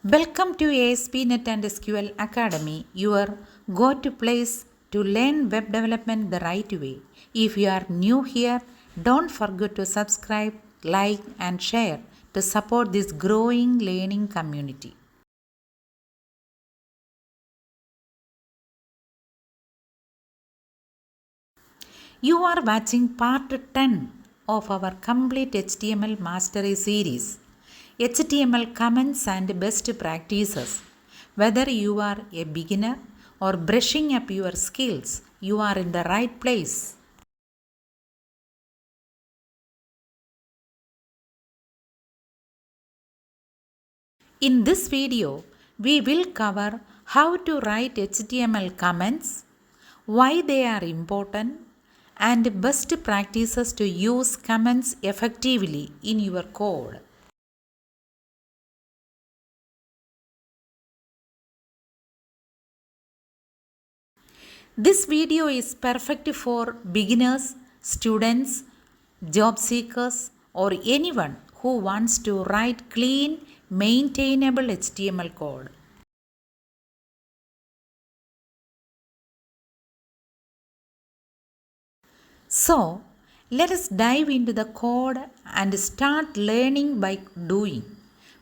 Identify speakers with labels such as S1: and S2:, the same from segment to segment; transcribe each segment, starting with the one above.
S1: Welcome to ASP NET SQL Academy, your go-to place to learn web development the right way. If you are new here, don't forget to subscribe, like and share to support this growing learning community. You are watching part 10 of our complete HTML Mastery series, HTML Comments and Best Practices. Whether you are a beginner or brushing up your skills, you are in the right place. In this video, we will cover how to write HTML comments, why they are important, and best practices to use comments effectively in your code. This video is perfect for beginners, students, job seekers, or anyone who wants to write clean, maintainable HTML code. So, let us dive into the code and start learning by doing.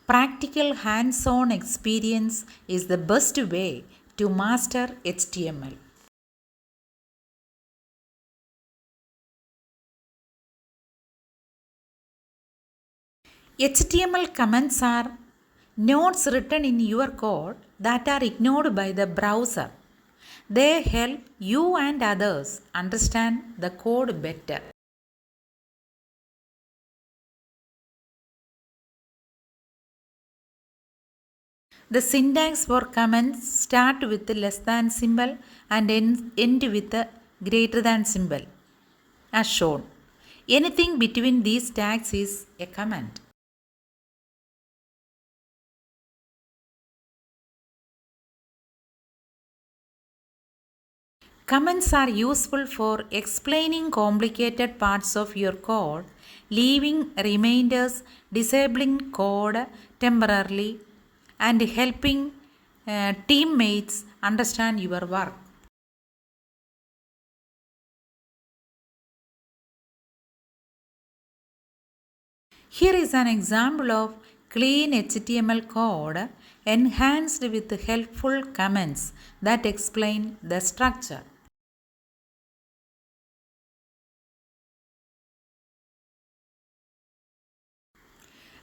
S1: Practical hands-on experience is the best way to master HTML. HTML comments are notes written in your code that are ignored by the browser. They help you and others understand the code better. The syntax for comments start with the less than symbol and end with the greater than symbol as shown. Anything between these tags is a comment. Comments are useful for explaining complicated parts of your code, leaving reminders, disabling code temporarily, and helping teammates understand your work. Here is an example of clean HTML code enhanced with helpful comments that explain the structure.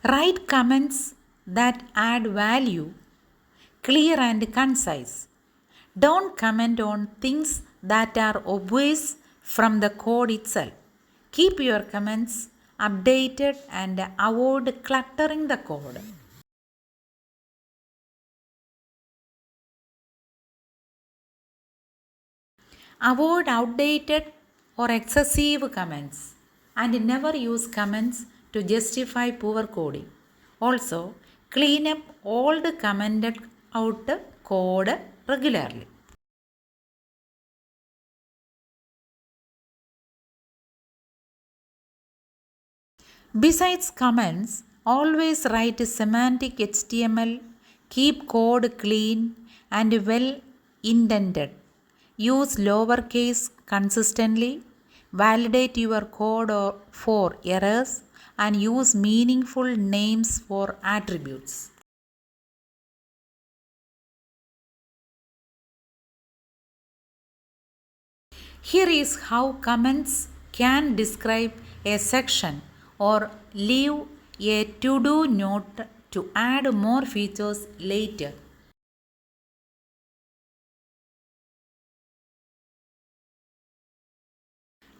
S1: Write comments that add value, clear and concise. Don't comment on things that are obvious from the code itself. Keep your comments updated and avoid cluttering the code. Avoid outdated or excessive comments and never use comments to justify poor coding. Also, clean up old commented out code regularly. Besides comments, always write semantic HTML, keep code clean and well indented. Use lowercase consistently, validate your code for errors, and use meaningful names for attributes. Here is how comments can describe a section or leave a to-do note to add more features later.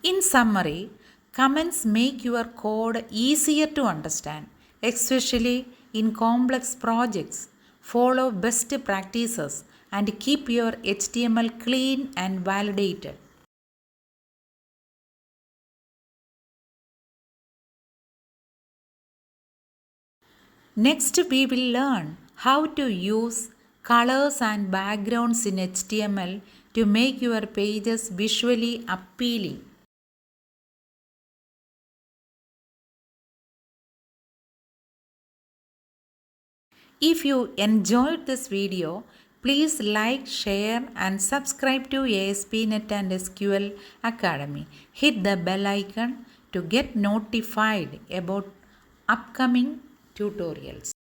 S1: In summary, comments make your code easier to understand, especially in complex projects. Follow best practices and keep your HTML clean and validated. Next, we will learn how to use colors and backgrounds in HTML to make your pages visually appealing. If you enjoyed this video, please like, share and subscribe to ASP NET and SQL Academy. Hit the bell icon to get notified about upcoming tutorials.